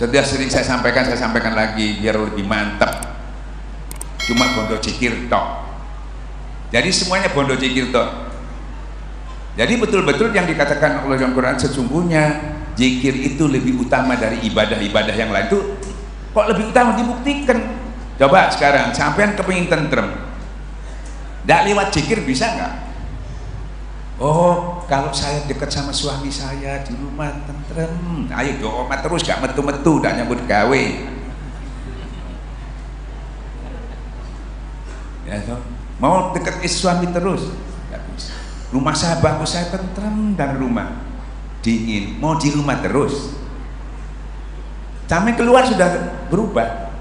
Sudah sering saya sampaikan lagi biar lebih mantap. Cuma bondo zikir tok. Jadi semuanya bondo zikir tok. Jadi betul-betul yang dikatakan Allah dalam Quran, sesungguhnya zikir itu lebih utama dari ibadah-ibadah yang lain. Itu kok lebih utama, dibuktikan. Coba sekarang sampean kepingin tentrem, nggak lewat zikir bisa nggak? Oh, kalau saya dekat sama suami saya di rumah tentrem, ayo doa terus, gak metu-metu, gak nyambut gawe. Ya toh, mau dekat suami terus, gak bisa. Rumah saya bagus, saya tentrem, dan rumah dingin, mau di rumah terus. Sampai keluar sudah berubah.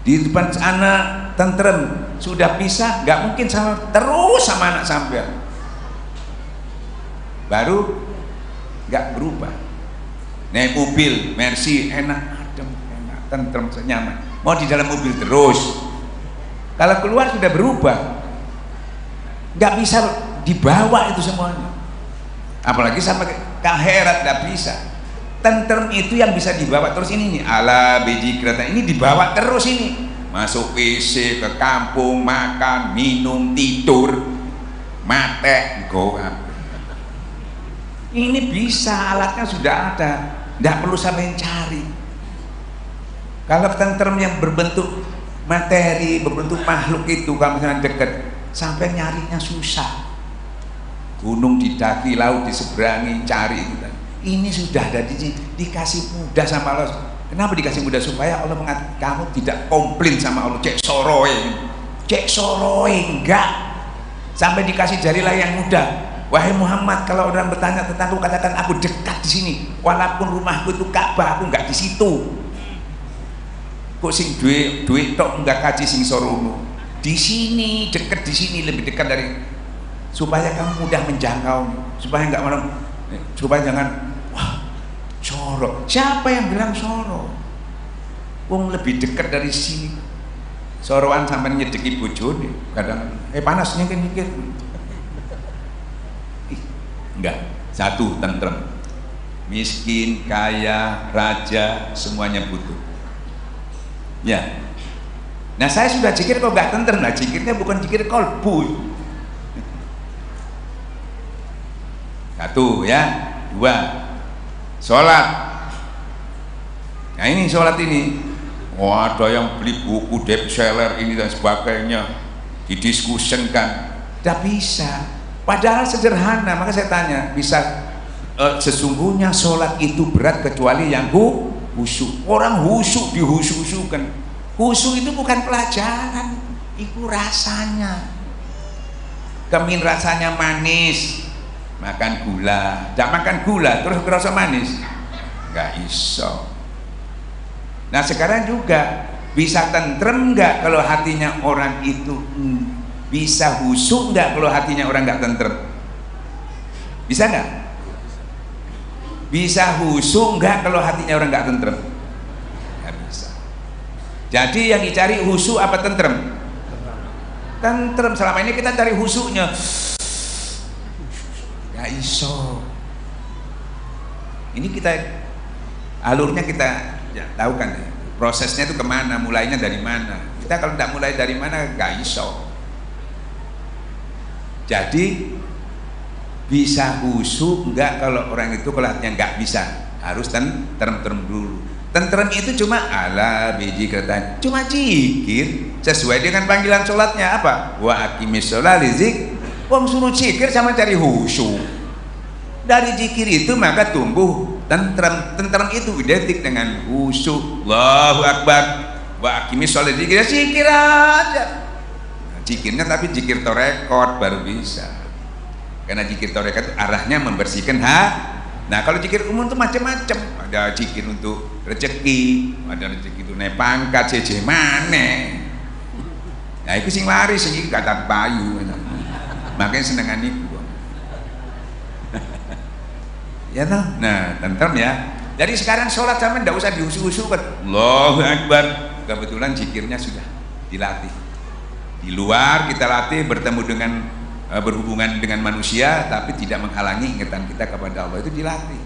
Di depan anak tentrem, sudah pisah, gak mungkin sama terus sama anak sampean. Baru nggak berubah. Naik mobil Mercy enak, adem, enak, tentrem, nyaman. Mau di dalam mobil terus. Kalau keluar sudah berubah, nggak bisa dibawa itu semuanya. Apalagi sampai ke akhirat nggak bisa. Tentrem itu yang bisa dibawa terus ini nih. Ala biji kereta ini dibawa terus ini. Masuk WC, ke kampung, makan, minum, tidur, mate, goa. Ini bisa, alatnya sudah ada, tidak perlu sampai cari. Kalau tentrem yang berbentuk materi, berbentuk makhluk itu, kalau misalnya dekat, sampai nyarinya susah. Gunung didaki, laut diseberangi, cari itu. Ini sudah ada dikasih mudah sama Allah. Kenapa dikasih mudah? Supaya Allah mengatakan kamu tidak komplain sama Allah. Cek soroy, enggak. Sampai dikasih jarilah yang mudah. Wahai Muhammad, kalau orang bertanya tentangku, katakan aku dekat di sini. Walaupun rumahku itu Ka'bah, aku enggak di situ. Kok sing duit tok enggak kaji sing sorono. Di sini, dekat di sini, lebih dekat dari, supaya kamu mudah menjangkau, supaya enggak orang, supaya jangan wah soro. Siapa yang bilang soro? Wong lebih dekat dari sini. Soroan sampai nyedeki bojone, kadang panas nyengir. Enggak, satu tentrem. Miskin, kaya, raja, semuanya butuh. Ya. Nah saya sudah zikir kok enggak tentrem. Nah zikirnya bukan zikir kolbu. Satu ya. Dua, sholat. Nah ini sholat ini. Oh, ada yang beli buku bestseller ini dan sebagainya, didiskusikan. Tidak bisa. Padahal sederhana. Maka saya tanya, bisa sesungguhnya sholat itu berat kecuali yang khusyuk. Orang khusyuk dihusyuk-husyukan. Khusyuk itu bukan pelajaran, itu rasanya. Kemin rasanya manis, makan gula. Tidak makan gula terus kerasa manis, nggak iso. Nah sekarang juga bisa tentrem nggak kalau hatinya orang itu bisa khusyuk nggak kalau hatinya orang nggak tentrem? Bisa nggak? Bisa khusyuk nggak kalau hatinya orang nggak tentrem? Nggak bisa. Jadi yang dicari khusyuk apa tentrem? Tentrem. Selama ini kita cari khusyuknya, nggak iso. Ini kita alurnya kita ya, tahu kan ya, prosesnya itu kemana, mulainya dari mana. Kita kalau tidak mulai dari mana nggak iso. Jadi bisa khusyuk enggak kalau orang itu kalau hatinya enggak bisa, harus tentrem dulu. Tentrem itu cuma ala biji kereta, cuma zikir sesuai dengan panggilan sholatnya apa? Wa aqimis sholat lizik. Wong suruh zikir sama cari khusyuk. Dari zikir itu maka tumbuh tentrem. Tentrem itu identik dengan khusyuk. Allahu Akbar. Wa aqimis sholat zikir, zikir aja. Zikirnya tapi zikir torekot baru bisa, karena zikir torekot itu arahnya membersihkan hati. Nah kalau zikir umum itu macam-macam, ada zikir untuk rezeki, ada rezeki itu naik pangkat, jeje maneh. Nah itu sing lari sing kata payu, makanya senengan itu. Ya toh, nah tentrem ya. Jadi sekarang sholat sama ndak usah diusu-usu kan. Allahu Akbar, kebetulan zikirnya sudah dilatih. Di luar kita latih bertemu dengan berhubungan dengan manusia tapi tidak menghalangi ingatan kita kepada Allah, itu dilatih.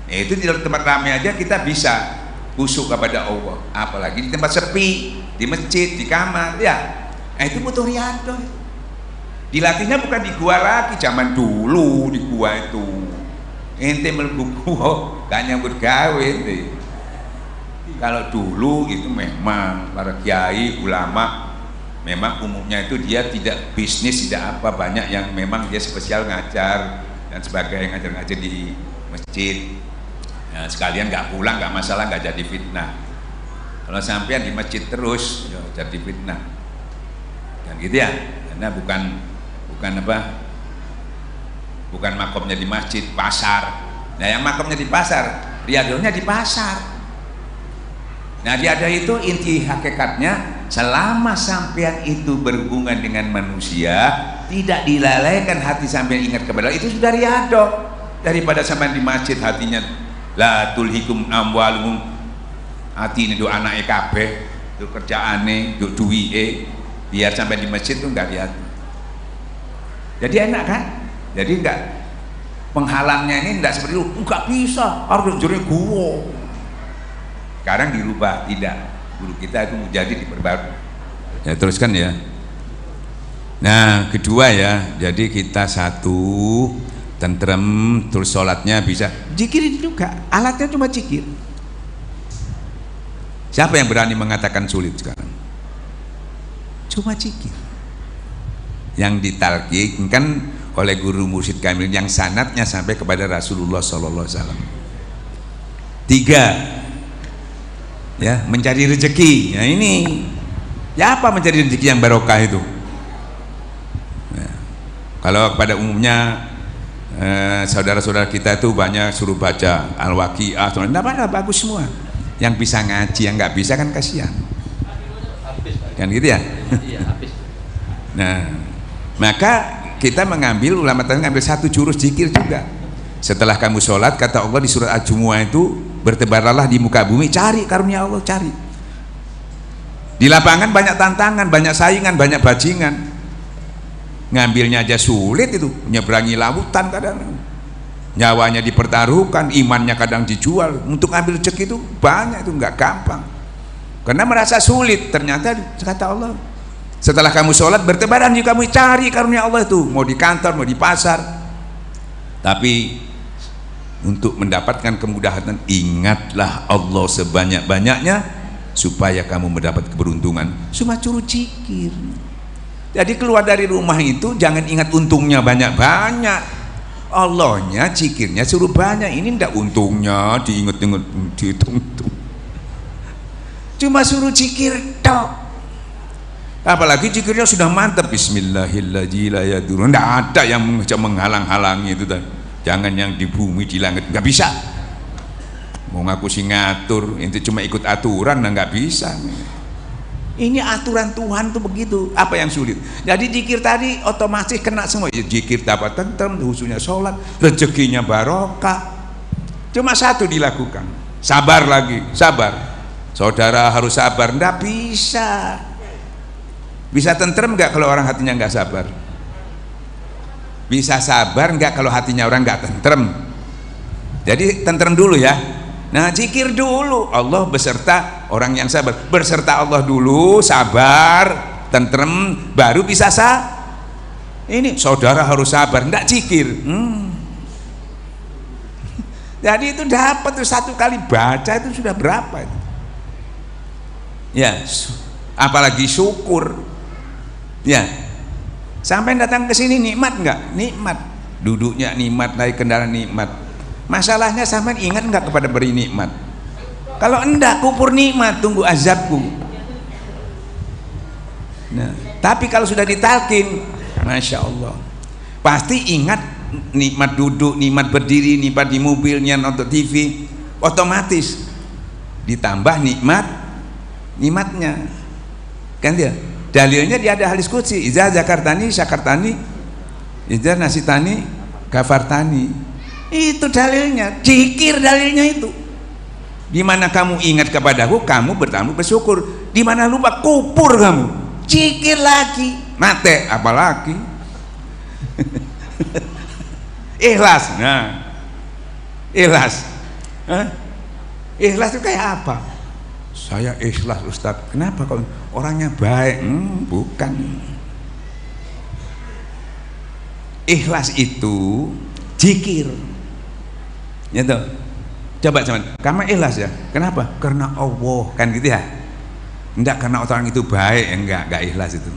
Itu di tempat ramai aja kita bisa khusyuk kepada Allah, apalagi di tempat sepi, di masjid, di kamar, ya. Nah, itu butuh riyadhah. Dilatihnya bukan di gua lagi, zaman dulu di gua itu. Ente mlebu gua gak nyambut gawe ente. Kalau dulu itu memang para kiai, ulama, memang umumnya itu dia tidak bisnis, tidak apa, banyak yang memang dia spesial ngajar dan sebagainya, ngajar-ngajar di masjid. Nah, sekalian nggak pulang nggak masalah, nggak jadi fitnah. Kalau sampean di masjid terus ya jadi fitnah kan gitu ya, karena bukan makomnya di masjid, pasar. Nah, yang makomnya di pasar, riyadhahnya di pasar. Nah, riyadhah itu inti hakikatnya, selama sampean itu berhubungan dengan manusia, tidak dilalaikan hati sampean ingat kepada Allah, itu sudah riyadhah. Daripada sampean di masjid hatinya la tulhikum amwaluhum, hati ini do anake kabeh, do kerjaane, do duwike, biar sampai di masjid tuh enggak lihat. Jadi enak kan? Jadi enggak, penghalangnya ini enggak seperti itu, enggak bisa, harus jere gua. Sekarang dirubah, tidak. Guru kita itu menjadi diperbarui. Ya teruskan ya. Nah, kedua ya, jadi kita satu tentrem, terus sholatnya bisa zikir juga, alatnya cuma zikir. Siapa yang berani mengatakan sulit sekarang? Cuma zikir yang ditalkinkan oleh guru mursyid kamil yang sanadnya sampai kepada Rasulullah SAW. 3 ya, mencari rezeki. Nah ini ya, apa mencari rezeki yang barokah itu ya. Kalau pada umumnya saudara-saudara kita itu banyak suruh baca Al-Waqiah, apa bagus semua. Yang bisa ngaji, yang nggak bisa kan kasihan. Kan gitu ya. Nah, maka kita mengambil, ulama tadi ngambil satu jurus zikir juga. Setelah kamu sholat, kata Allah di surat Al-Jumu'ah itu, bertebarlah di muka bumi, cari karunia Allah, cari. Di lapangan banyak tantangan, banyak saingan, banyak bajingan. Ngambilnya aja sulit itu, menyeberangi lautan kadang nyawanya dipertaruhkan, imannya kadang dijual untuk ambil rezeki itu banyak, itu nggak gampang karena merasa sulit. Ternyata kata Allah, setelah kamu sholat bertebaran jika kamu cari karunia Allah itu, mau di kantor, mau di pasar. Tapi untuk mendapatkan kemudahan, ingatlah Allah sebanyak-banyaknya supaya kamu mendapat keberuntungan. Cuma suruh zikir. Jadi keluar dari rumah itu jangan ingat untungnya banyak-banyak, Allahnya, zikirnya suruh banyak. Ini ndak untungnya diinget-inget, dihitung-hitung, cuma suruh zikir tok. Apalagi zikirnya sudah mantap, bismillahirrahmanirrahim, ndak ada yang menghalang-halangi itu. Jangan yang di bumi, di langit, nggak bisa. Mau ngaku sih ngatur, itu cuma ikut aturan, nggak bisa. Ini aturan Tuhan tuh begitu. Apa yang sulit? Jadi zikir tadi otomatis kena semua. Ya, zikir dapat tentrem, khususnya sholat, rezekinya barokah. Cuma satu dilakukan, sabar lagi, sabar. Saudara harus sabar. Nggak bisa. Bisa tentrem nggak kalau orang hatinya nggak sabar? Bisa sabar nggak kalau hatinya orang nggak tentrem? Jadi tentrem dulu ya. Nah, zikir dulu, Allah beserta orang yang sabar, berserta Allah dulu, sabar, tentrem, baru bisa ini saudara harus sabar, enggak zikir. Jadi itu dapat tuh, satu kali baca itu sudah berapa itu? Ya, apalagi syukur. Ya, sampai datang ke sini nikmat enggak? Nikmat, duduknya nikmat, naik kendaraan nikmat. Masalahnya sampean ingat enggak kepada beri nikmat? Kalau enggak, kupur nikmat, tunggu azabku. Nah, tapi kalau sudah ditalkin, masya Allah, pasti ingat nikmat duduk, nikmat berdiri, nikmat di mobilnya, nonton TV, otomatis ditambah nikmatnya, kan dia. Dalilnya dia ada hadis qudsi, iza zakartani syakartani, iza nasitani kafartani. Itu dalilnya, zikir dalilnya itu. Di mana kamu ingat kepadaku, kamu bertambah bersyukur. Di mana lupa, kupur kamu, zikir lagi, mate apalagi. Ikhlas. Nah, ikhlas. Hah? Ikhlas itu kayak apa? Saya ikhlas Ustadz. Kenapa kok orangnya baik? Bukan. Ikhlas itu zikir. Ya toh. Coba cuman, kamu ikhlas ya? Kenapa? Karena Allah, kan gitu ya? Enggak karena orang itu baik, enggak ikhlas itu.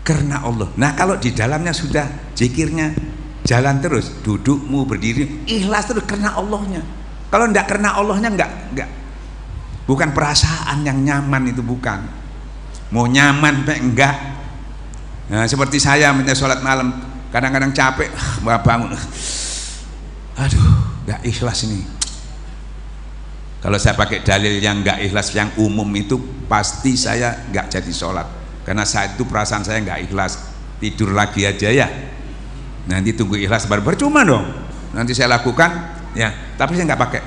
Karena Allah. Nah, kalau di dalamnya sudah zikirnya jalan terus, dudukmu, berdiri, ikhlas terus karena Allahnya. Kalau enggak karena Allahnya enggak. Bukan perasaan yang nyaman itu, bukan. Mau nyaman enggak. Nah, seperti saya minta sholat malam, kadang-kadang capek, bangun, aduh, nggak ikhlas ini. Kalau saya pakai dalil yang nggak ikhlas, yang umum itu, pasti saya nggak jadi sholat, karena saat itu perasaan saya nggak ikhlas. Tidur lagi aja ya, nanti tunggu ikhlas baru, percuma dong. Nanti saya lakukan, ya, tapi saya nggak pakai.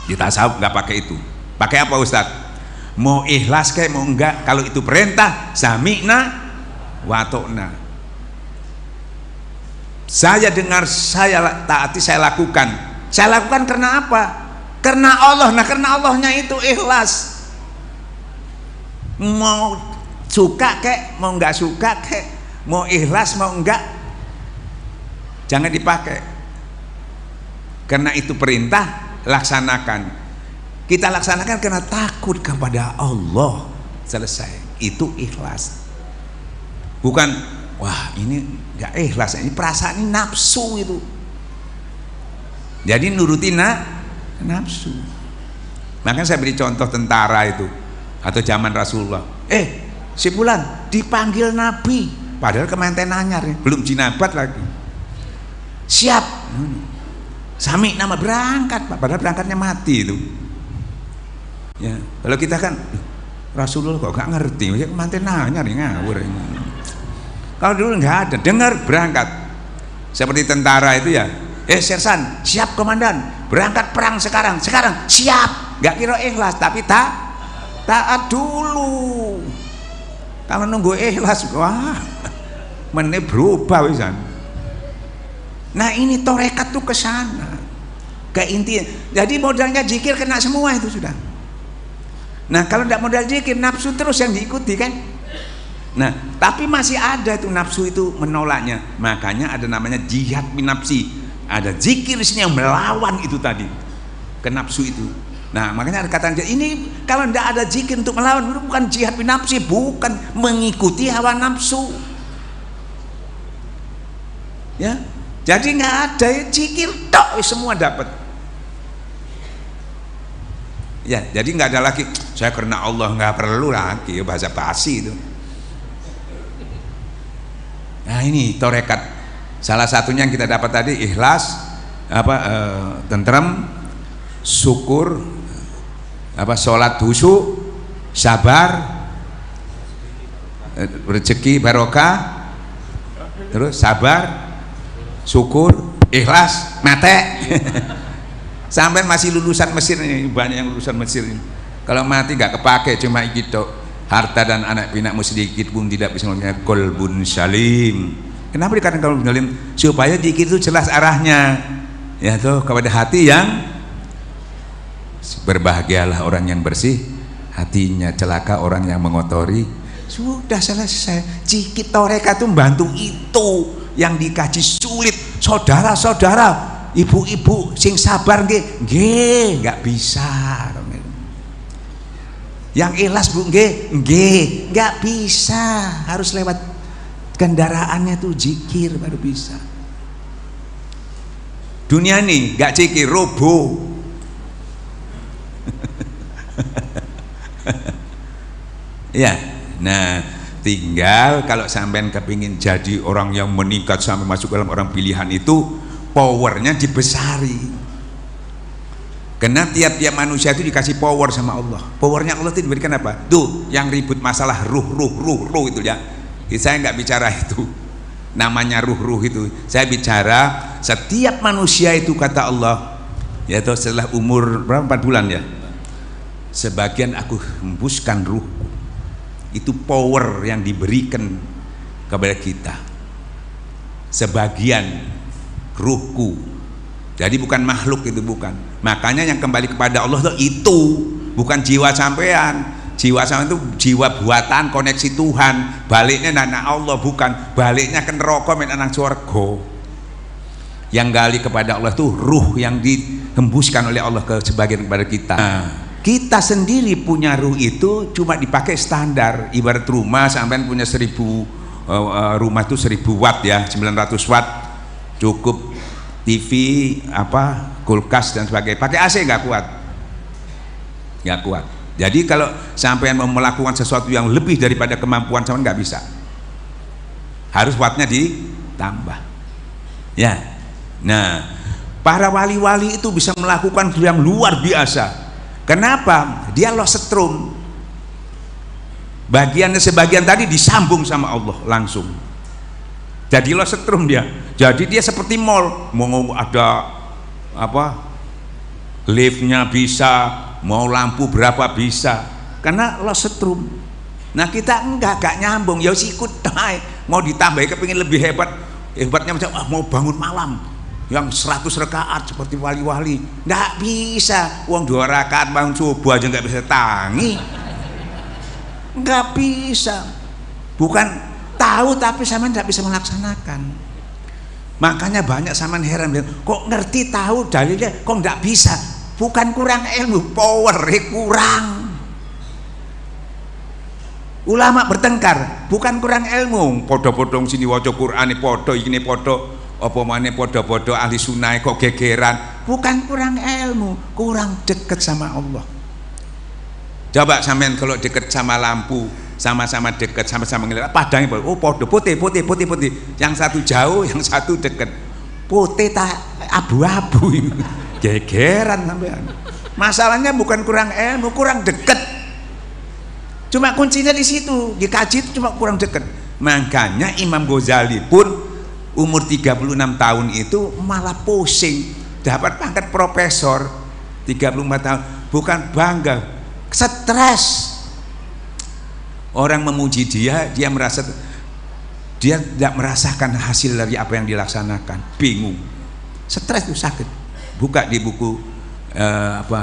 Di tasawuf nggak pakai itu. Pakai apa Ustadz? Mau ikhlas kayak mau enggak, kalau itu perintah, sami'na watokna, saya dengar, saya taati, saya lakukan karena apa? Karena Allah. Nah, karena Allahnya itu ikhlas. Mau suka kek, mau nggak suka kek, mau ikhlas mau enggak, jangan dipakai. Karena itu perintah, laksanakan. Kita laksanakan karena takut kepada Allah. Selesai, itu ikhlas. Bukan, wah ini gak ikhlas, ini perasaan, ini nafsu itu. Jadi nurutin nafsu. Makanya saya beri contoh tentara itu, atau zaman Rasulullah. Si Fulan dipanggil Nabi, padahal kemanten anyar, belum jinabat lagi. Siap, sami nama berangkat, padahal berangkatnya mati itu. Ya, kalau kita kan Rasulullah kok gak ngerti, kemanten anyar ngawur ini. Kalau dulu nggak ada, dengar berangkat. Seperti tentara itu ya, sersan, siap komandan, berangkat perang sekarang siap. Nggak kira ikhlas, tapi taat dulu. Kalau nunggu ikhlas, wah, meneh berubah wisan. Nah, ini torekat tuh ke sana, ke intinya. Jadi modalnya zikir kena semua itu sudah. Nah, kalau nggak modal zikir, nafsu terus yang diikuti kan. Nah, tapi masih ada itu nafsu itu menolaknya. Makanya ada namanya jihad binafsi. Ada zikir di sini yang melawan itu tadi, ke nafsu itu. Nah, makanya ada kata ini, kalau tidak ada zikir untuk melawan, bukan jihad binafsi, bukan mengikuti hawa nafsu. Ya, jadi nggak ada zikir tok, semua dapat. Ya, jadi nggak ada lagi. Saya karena Allah, nggak perlu lagi bahasa basi itu. Nah, ini torekat. Salah satunya yang kita dapat tadi, ikhlas, tentrem, syukur, sholat khusyuk, sabar, rezeki barokah, terus sabar, syukur, ikhlas, mate. Sampai masih lulusan Mesir ini, banyak yang lulusan Mesir ini. Kalau mati nggak kepake, cuma gitu. Harta dan anak pinakmu sedikit pun tidak bisa mengatakan kolbun salim. Kenapa dikatakan kolbun salim? Supaya zikir itu jelas arahnya, ya tuh, kepada hati yang berbahagialah orang yang bersih hatinya, celaka orang yang mengotori. Sudah selesai. Zikir toreka itu membantu itu yang dikaji sulit. Saudara-saudara, ibu-ibu sing sabar nggih, nggak bisa. Yang ikhlas bu, nggak bisa, harus lewat kendaraannya tuh zikir baru bisa. Dunia nih nggak zikir, roboh. Ya, nah tinggal kalau sampean kepingin jadi orang yang meningkat sampai masuk dalam orang pilihan itu, powernya dibesari. Karena tiap-tiap manusia itu dikasih power sama Allah. Powernya Allah itu diberikan apa? Tuh, yang ribut masalah ruh itu ya. Saya nggak bicara itu. Namanya ruh itu. Saya bicara setiap manusia itu, kata Allah, yaitu setelah umur berapa, 4 bulan ya. Sebagian aku hembuskan ruh. Itu power yang diberikan kepada kita. Sebagian ruhku Jadi bukan makhluk itu, bukan. Makanya yang kembali kepada Allah itu bukan jiwa sampean. Jiwa sampean itu jiwa buatan, koneksi Tuhan. Baliknya anak Allah, bukan. Baliknya ke neraka men anak surga. Yang gali kepada Allah itu ruh yang dihembuskan oleh Allah ke sebagian kepada kita. Nah, kita sendiri punya ruh itu cuma dipakai standar. Ibarat rumah sampean punya 1000 rumah itu 1000 watt ya, 900 watt cukup. TV, kulkas dan sebagainya. Pakai AC nggak kuat, nggak kuat. Jadi kalau sampai mau melakukan sesuatu yang lebih daripada kemampuan sampean nggak bisa. Harus wattnya ditambah. Ya. Nah, para wali-wali itu bisa melakukan yang luar biasa. Kenapa? Dia loh setrum. Bagiannya sebagian tadi disambung sama Allah langsung. Jadi lo setrum dia. Jadi dia seperti mall, mau ada liftnya bisa, mau lampu berapa bisa, karena lo setrum. Nah kita enggak nyambung, ya ikut naik, mau ditambah kepingin lebih hebatnya macam mau bangun malam yang 100 rakaat seperti wali-wali, enggak bisa. Uang 2 rakaat bangun subuh aja enggak bisa tangi, enggak bisa. Bukan tahu tapi sama tidak bisa melaksanakan. Makanya banyak sama heran, kok ngerti tahu dalilnya kok nggak bisa. Bukan kurang ilmu, power kurang. Ulama bertengkar, bukan kurang ilmu. Podo-podo sini waca Quran, podo ini podo apa mana podo-podo ahli sunnah kok gegeran. Bukan kurang ilmu, kurang dekat sama Allah. Coba sampean kalau dekat sama lampu, sama-sama dekat, sama-sama ngeliat padangnya, oh podo putih. Yang satu jauh, yang satu dekat. Putih tak abu-abu, gegeran sampean. Masalahnya bukan kurang ilmu, kurang dekat. Cuma kuncinya di situ, dikaji itu cuma kurang dekat. Makanya Imam Ghazali pun umur 36 tahun itu malah pusing, dapat pangkat profesor 34 tahun, bukan bangga, stres. Orang memuji dia merasa dia tidak merasakan hasil dari apa yang dilaksanakan, bingung, stres itu, sakit. Buka di buku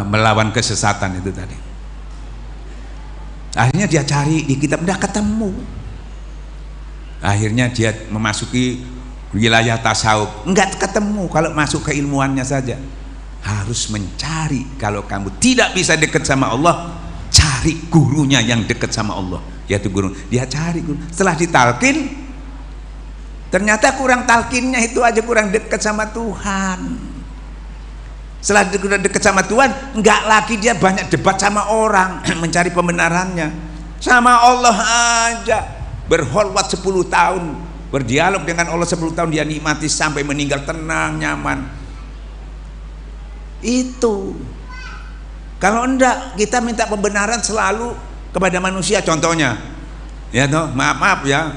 melawan kesesatan itu tadi. Akhirnya dia cari di kitab, tidak ketemu. Akhirnya dia memasuki wilayah tasawuf, enggak ketemu. Kalau masuk keilmuannya saja, harus mencari. Kalau kamu tidak bisa dekat sama Allah, cari gurunya yang dekat sama Allah, yaitu guru. Dia cari guru. Setelah ditalkin, ternyata kurang talkinnya itu aja, kurang dekat sama Tuhan. Setelah dekat sama Tuhan, enggak lagi dia banyak debat sama orang mencari pembenarannya. Sama Allah aja berholwat 10 tahun, berdialog dengan Allah 10 tahun, dia nikmati sampai meninggal tenang, nyaman. Itu kalau enggak, kita minta pembenaran selalu kepada manusia. Contohnya ya toh, maaf ya,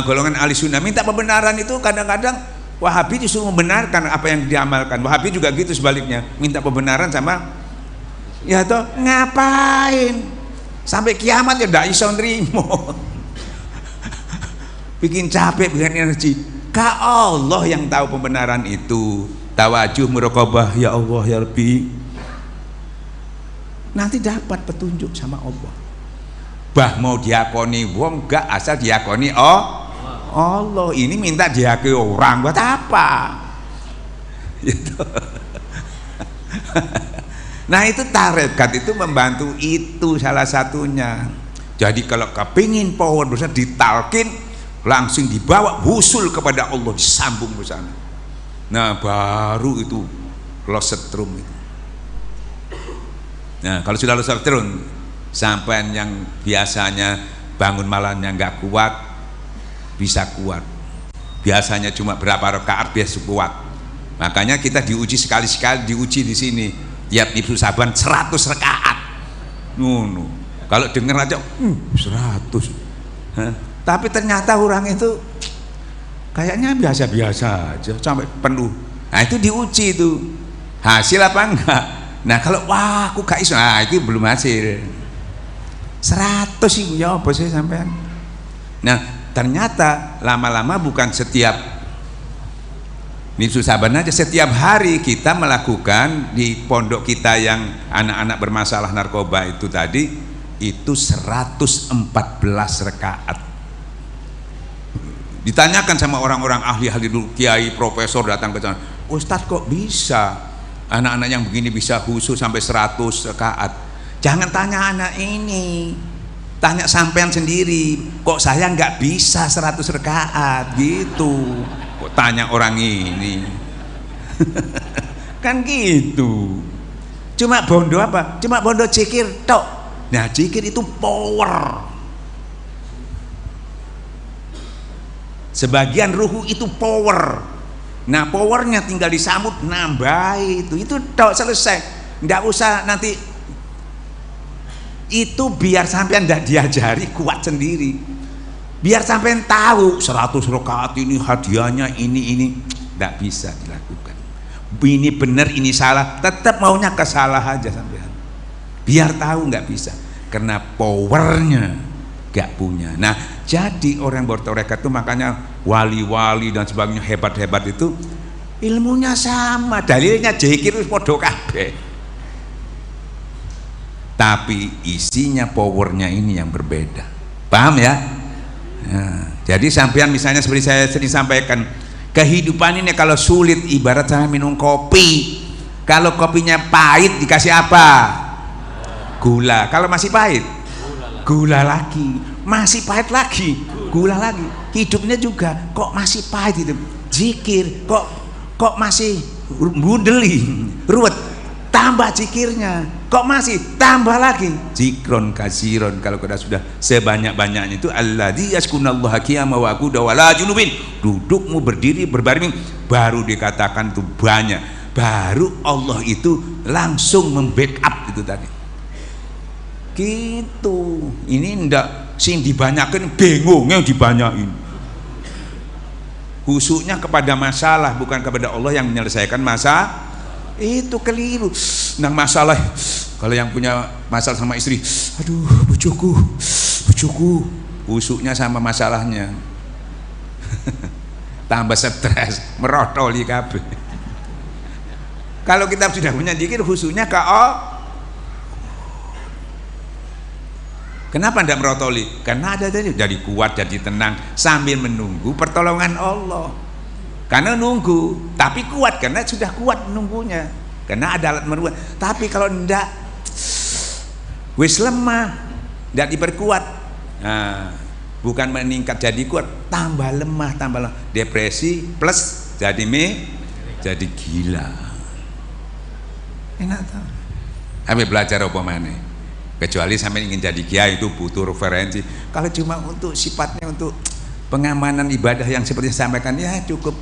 golongan ahli sunnah minta pembenaran itu kadang-kadang Wahabi disuruh membenarkan apa yang diamalkan. Wahabi juga gitu sebaliknya, minta pembenaran sama ya toh, ngapain sampai kiamat ya ndak iso nrimo. Bikin capek, bikin energi. Ka Allah yang tahu pembenaran itu. Tawajuh muraqabah, ya Allah ya Rabbi, nanti dapat petunjuk sama Allah. Bah mau diakoni wong gak, asal diakoni Allah. Ini minta diakoni orang buat apa? Gitu. Nah itu tarekat itu membantu, itu salah satunya. Jadi kalau kepingin power besar, ditalkin langsung dibawa wusul kepada Allah, disambung ke sana. Nah baru itu lo setrum itu. Nah kalau sudah lo setrum, sampai yang biasanya bangun malamnya nggak kuat bisa kuat. Biasanya cuma berapa rakaat biasa kuat. Makanya kita diuji sekali-sekali, diuji di sini. Tiap Ibnu Saban 100 rakaat. Kalau dengar aja 100. Tapi ternyata orang itu kayaknya biasa-biasa aja sampai penuh. Nah itu diuji itu. Hasil apa enggak? Nah kalau wah aku gak iso, nah itu belum hasil. 100 ibu ya apa sih sampean? Nah ternyata lama-lama bukan setiap Ini susah aja. Setiap hari kita melakukan di pondok kita yang anak-anak bermasalah narkoba itu tadi, itu 114 rakaat. Ditanyakan sama orang-orang ahli-ahli dulu, kiai, profesor datang ke sana, Ustadz kok bisa anak-anak yang begini bisa khusyuk sampai 100 rakaat? Jangan tanya anak ini, tanya sampean sendiri, kok saya nggak bisa 100 rakaat gitu. Kok tanya orang ini? Kan gitu. Cuma bondo apa? Cuma bondo zikir tok. Nah, zikir itu power. Sebagian ruhu itu power. Nah, powernya tinggal disambut, nambah itu tok, selesai. Nggak usah nanti itu, biar sampean nggak diajari, kuat sendiri. Biar sampean tahu 100 rakaat ini hadiahnya ini nggak bisa dilakukan. Ini benar, ini salah, tetap maunya ke salah aja sampean. Biar tahu nggak bisa, karena powernya nggak punya. Nah, jadi orang bertarekat itu makanya wali-wali dan sebagainya hebat-hebat itu ilmunya sama, dalilnya zikir wis padha kabeh. Tapi isinya, powernya ini yang berbeda. Paham ya? Nah, jadi sampean misalnya seperti saya sering sampaikan, kehidupan ini kalau sulit ibarat sama minum kopi. Kalau kopinya pahit dikasih apa? Gula. Kalau masih pahit, gula lagi. Masih pahit lagi, gula lagi. Hidupnya juga kok masih pahit itu. Zikir kok masih mundeli, ruwet. Tambah zikirnya, kok masih tambah lagi. Zikron kasiron, kalau kita sudah sebanyak-banyaknya itu alladzi yaskunallaha qiyaman wa qu'udan wa la junubin. Dudukmu, berdiri, berbaring, baru dikatakan itu banyak. Baru Allah itu langsung membackup itu tadi. Gitu. Ini ndak sing dibanyakin, bingungnya dibanyakin. Khusyuknya kepada masalah, bukan kepada Allah yang menyelesaikan masalah. Itu keliru. Nang masalah, kalau yang punya masalah sama istri, aduh bujuku, khusyuknya sama masalahnya. Tambah stres, merotoli kabeh. Kalau kita sudah punya zikir, khusyuknya ke Allah. Kenapa tidak merotoli? Karena ada tadi, jadi kuat, jadi tenang sambil menunggu pertolongan Allah. Karena nunggu, tapi kuat karena sudah kuat menunggunya. Karena ada alat meruat. Tapi kalau tidak, wis lemah, tidak diperkuat. Nah, bukan meningkat jadi kuat, tambah lemah, depresi plus jadi jadi gila. Enak tahu. Sampai belajar apa mana? Kecuali sampai ingin jadi kiai itu butuh referensi. Kalau cuma untuk sifatnya untuk pengamanan ibadah yang seperti saya sampaikan, ya cukup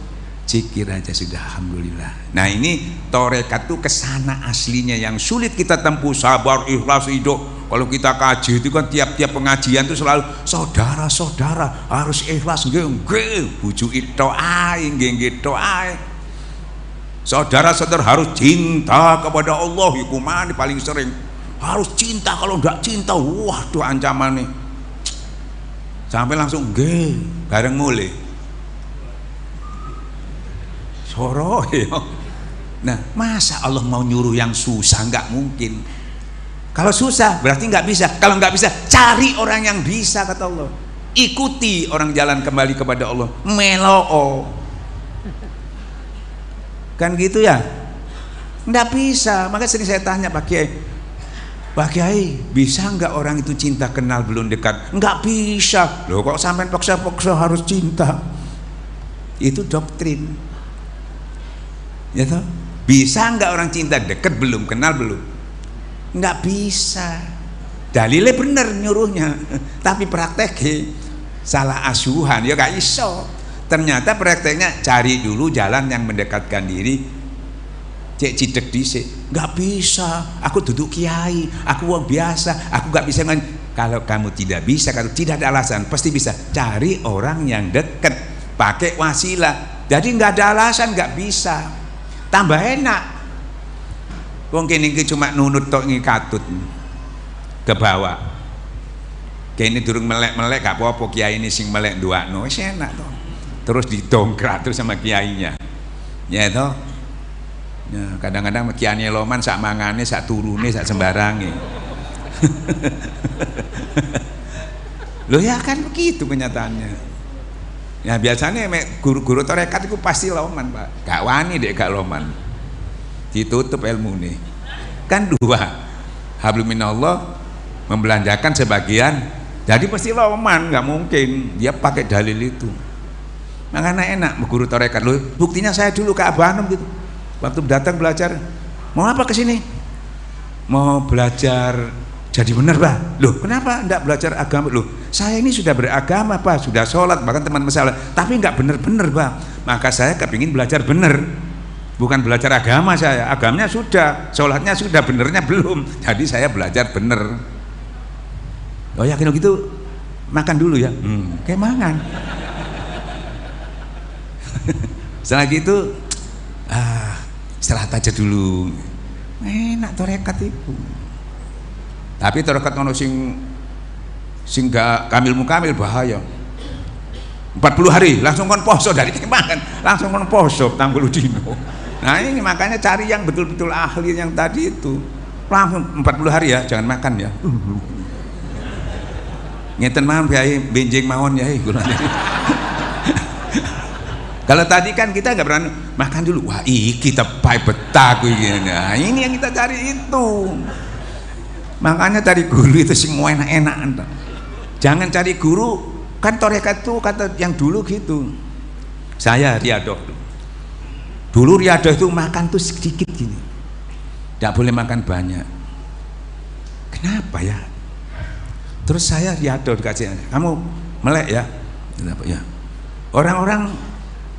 zikir aja sudah, alhamdulillah. Nah, ini torekat tuh kesana aslinya yang sulit kita tempuh, sabar, ikhlas, hidup. Kalau kita kaji itu kan tiap-tiap pengajian itu selalu saudara-saudara harus ikhlas, nggih, bujuk itu ae, nggih itu ae. Saudara-saudara harus cinta kepada Allah, iku mane paling sering. Harus cinta, kalau enggak cinta, waduh ancaman nih. Sampai langsung nggih, bareng mulai. Soro ya. Nah, masa Allah mau nyuruh yang susah? Nggak mungkin. Kalau susah berarti nggak bisa. Kalau nggak bisa, cari orang yang bisa, kata Allah. Ikuti orang jalan kembali kepada Allah. Meloo. Kan gitu ya? Nggak bisa. Maka sering saya tanya Pak Kiai, bisa nggak orang itu cinta kenal belum dekat? Nggak bisa. Loh, kok sampai paksa-paksa harus cinta? Itu doktrin. Ya toh? Bisa nggak orang cinta dekat belum kenal belum? Nggak bisa. Dalilnya bener nyuruhnya, tapi prakteknya salah asuhan, ya gak iso. Ternyata prakteknya cari dulu jalan yang mendekatkan diri. Cek cidek dhisik, nggak bisa. Aku duduk kiai, aku wong biasa, aku nggak bisa. Kalau kamu tidak bisa, kalau tidak ada alasan, pasti bisa. Cari orang yang dekat, pakai wasilah. Jadi nggak ada alasan nggak bisa. Tambah enak. Wong kene iki cuma nunut tok ngikatut ke bawah. Kene durung melek-melek gak apa-apa, kiai ini sing melek nduakno wis enak to. Terus didongkrak terus sama kiainya. Ya toh. Ya, kadang-kadang kiane loman sak mangane, sak turune, sak sembarange. Loh ya kan begitu kenyataannya. Ya biasanya guru-guru tarekat itu pasti loman, Pak. Gak wani dek gak loman. Ditutup ilmu nih. Kan dua. Hablum minallah membelanjakan sebagian. Jadi pasti loman, nggak mungkin dia pakai dalil itu. Makanya enak guru tarekat. Loh, buktinya saya dulu ke Abah Anom gitu. Waktu datang belajar, mau apa ke sini? Mau belajar jadi benar, Pak. Loh, kenapa enggak belajar agama? Loh, saya ini sudah beragama, Pak, sudah sholat, bahkan teman masalah, tapi enggak benar-benar, Pak. Maka saya kepingin belajar benar, bukan belajar agama saya. Agamanya sudah, sholatnya sudah, benernya belum. Jadi saya belajar benar. Oh yakin gitu? Makan dulu ya. Kayak mangan. Setelah gitu, istirahat aja dulu. Enak tarekat itu. Tapi tarekat ono sing gak kamil bahaya. 40 hari langsung kon poso dari makan, langsung kon poso 40 dino. Nah ini makanya cari yang betul-betul ahli yang tadi itu. Langsung 40 hari ya, jangan makan ya. Ngeten mawon Kyai, benjing mawon ya. Kalau tadi kan kita nggak berani makan dulu, wah kita pai betah gini. Nah ini yang kita cari itu. Makanya cari guru itu semua enak-enak. Jangan cari guru, kan tarekat itu kata yang dulu gitu. Saya riadoh dulu riadoh itu makan tuh sedikit gini, tidak boleh makan banyak. Kenapa ya? Terus saya riadoh dikasih, kamu melek ya? Kenapa ya? Orang-orang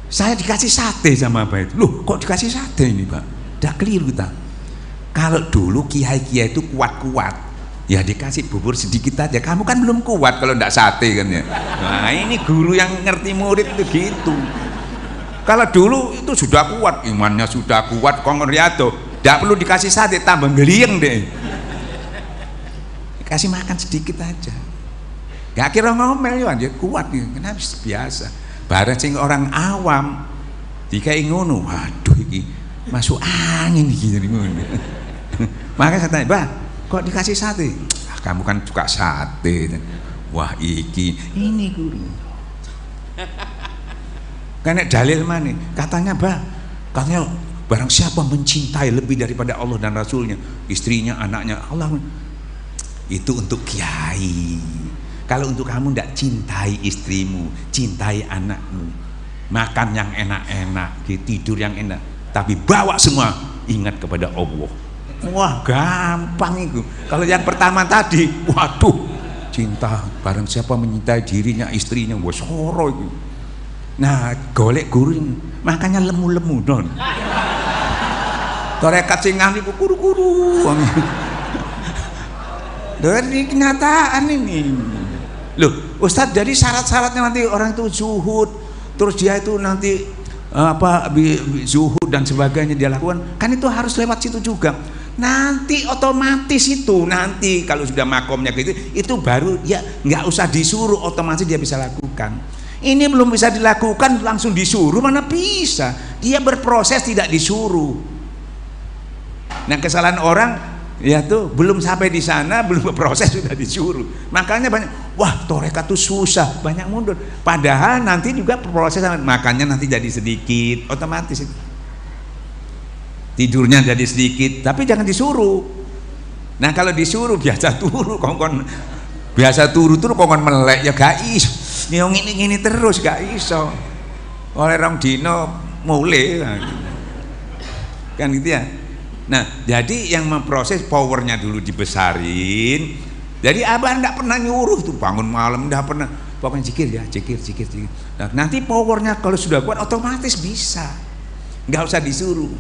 saya dikasih sate sama Pak itu. Loh kok dikasih sate ini Pak? Tidak keliru kita. Kalau dulu kiai-kiai itu kuat-kuat, ya dikasih bubur sedikit aja. Kamu kan belum kuat kalau tidak sate kan ya. Nah ini guru yang ngerti murid itu gitu. Kalau dulu itu sudah kuat, imannya sudah kuat, kongkon riado, tidak perlu dikasih sate, tambah geliang deh. Kasih makan sedikit aja. Gak kira ngomel ya, dia kuat ya. Kenapa biasa? Barang sing orang awam dikai ngono, waduh iki masuk angin iki ngono. Makanya saya tanya, "Bah, kok dikasih sate?" Ah, kamu kan suka sate. Wah, ini guru. Karena dalil mana? Katanya, "Bah, katanya barang siapa mencintai lebih daripada Allah dan Rasulnya, istrinya, anaknya, Allah." Itu untuk kiai. Kalau untuk kamu tidak cintai istrimu, cintai anakmu, makan yang enak-enak, tidur yang enak, tapi bawa semua ingat kepada Allah. Wah gampang itu. Kalau yang pertama tadi, waduh, cinta barang siapa mencintai dirinya, istrinya, wah soro itu. Nah golek guru makanya lemu-lemu non. Tarekat sing ahli kuru-kuru. Dari kenyataan ini. Loh, Ustadz, jadi syarat-syaratnya nanti orang itu zuhud, terus dia itu nanti zuhud dan sebagainya dia lakukan, kan itu harus lewat situ juga. Nanti otomatis itu nanti kalau sudah makomnya gitu, itu baru ya nggak usah disuruh, otomatis dia bisa lakukan. Ini belum bisa dilakukan langsung disuruh, mana bisa? Dia berproses tidak disuruh. Nah kesalahan orang ya tuh belum sampai di sana, belum berproses sudah disuruh. Makanya banyak, wah tarekat tuh susah, banyak mundur. Padahal nanti juga proses, makanya nanti jadi sedikit, otomatis itu. Tidurnya jadi sedikit, tapi jangan disuruh. Nah kalau disuruh biasa turu, kongkon biasa turu kongkon melek ya gak iso. Nyong ini terus gak iso. Oleh rong dino mulai kan gitu ya. Nah, jadi yang memproses powernya dulu dibesarin. Jadi abah enggak pernah nyuruh tuh bangun malam, enggak pernah. Pokoknya zikir ya, zikir. Nah, nanti powernya kalau sudah kuat otomatis bisa. Enggak usah disuruh.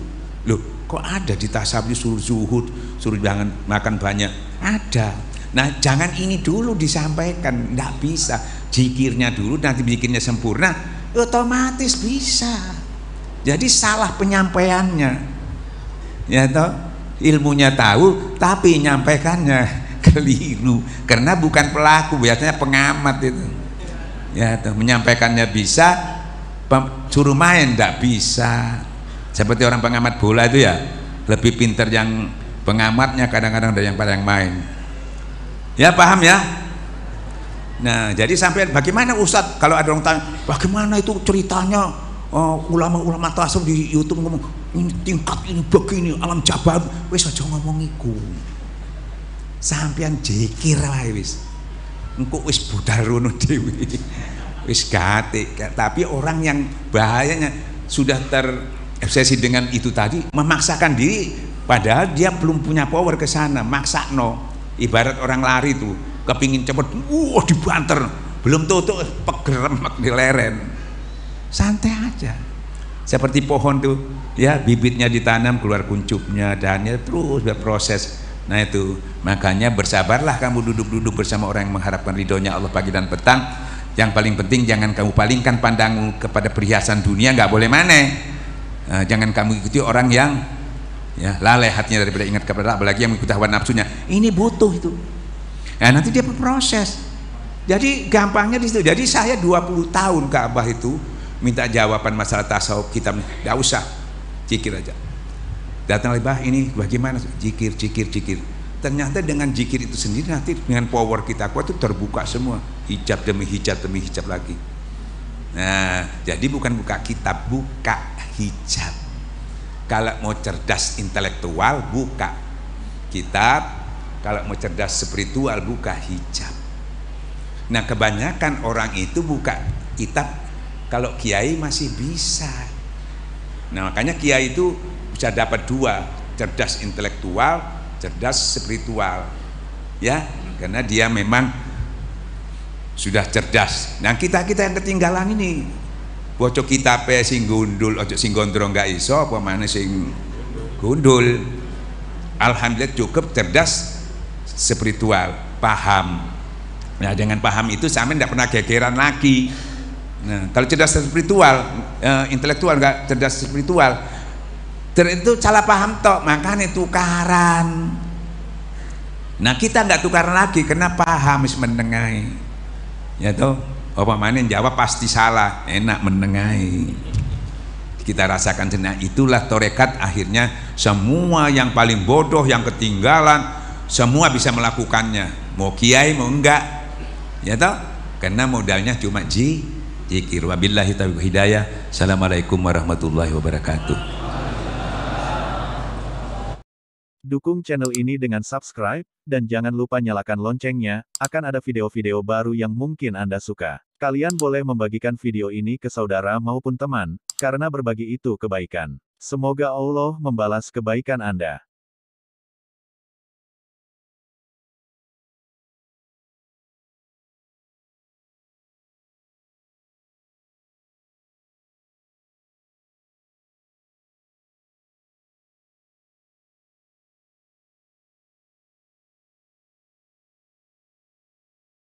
Loh, kok ada di tasawuf suruh zuhud, suruh jangan makan banyak? Ada. Nah, jangan ini dulu disampaikan, enggak bisa. Zikirnya dulu, nanti zikirnya sempurna, otomatis bisa. Jadi salah penyampaiannya. Ya toh, ilmunya tahu tapi nyampaikannya keliru karena bukan pelaku, biasanya pengamat itu. Ya toh, menyampaikannya bisa, suruh main tidak bisa. Seperti orang pengamat bola itu ya, lebih pinter yang pengamatnya kadang-kadang dari yang pada yang main. Ya paham ya? Nah jadi sampai bagaimana Ustadz kalau ada orang tanya bagaimana itu ceritanya ulama-ulama tasawuf di YouTube ngomong ini tingkat ini begini alam jabar, wis aja ngomong iku. Sampean jekir wae wis. Engko wis budal rono dhewe. Wis gate. Tapi orang yang bahayanya sudah terobsesi dengan itu tadi, memaksakan diri padahal dia belum punya power ke sana, maksakno. Ibarat orang lari tuh, kepingin cepet, dibanter, belum tutup pegeremek di leren. Santai aja. Seperti pohon tuh, ya bibitnya ditanam keluar kuncupnya, dahannya terus berproses. Nah itu makanya bersabarlah kamu duduk-duduk bersama orang yang mengharapkan ridhonya Allah pagi dan petang. Yang paling penting jangan kamu palingkan pandangmu kepada perhiasan dunia, nggak boleh maneh. Jangan kamu ikuti orang yang ya lalai hatinya daripada ingat kepada Allah, apalagi yang mengikuti hawa nafsunya. Ini butuh itu. Nah, nanti dia berproses. Jadi gampangnya di situ. Jadi saya 20 tahun ke Abah itu minta jawaban masalah tasawuf kitab, nggak usah, zikir aja. Datang Abah ini bagaimana? Zikir. Ternyata dengan zikir itu sendiri nanti dengan power kita kuat itu terbuka semua, hijab demi hijab lagi. Nah, jadi bukan buka kitab, buka hijab. Kalau mau cerdas intelektual buka kitab, kalau mau cerdas spiritual buka hijab. Nah, kebanyakan orang itu buka kitab. Kalau kiai masih bisa. Nah makanya kiai itu bisa dapat dua, cerdas intelektual, cerdas spiritual, ya, karena dia memang sudah cerdas. Nah kita yang ketinggalan ini, bocok kitab sing gundul, ojo sing gondrong nggak iso, apa mana sing gundul. Alhamdulillah cukup cerdas spiritual, paham. Nah dengan paham itu sampai tidak pernah gegeran lagi. Nah, kalau cerdas spiritual, intelektual enggak cerdas spiritual, itu salah paham tok, makanya tukaran. Nah kita enggak tukaran lagi, karena paham is menengahi, ya toh. Apa mana yang jawab pasti salah, enak menengahi. Kita rasakan senang, itulah torekat akhirnya semua yang paling bodoh, yang ketinggalan, semua bisa melakukannya. Mau kiai mau enggak, ya toh, karena modalnya cuma zikir. Wabillahi taufiq hidayah. Assalamualaikum warahmatullahi wabarakatuh. Dukung channel ini dengan subscribe, dan jangan lupa nyalakan loncengnya, akan ada video-video baru yang mungkin Anda suka. Kalian boleh membagikan video ini ke saudara maupun teman, karena berbagi itu kebaikan. Semoga Allah membalas kebaikan Anda.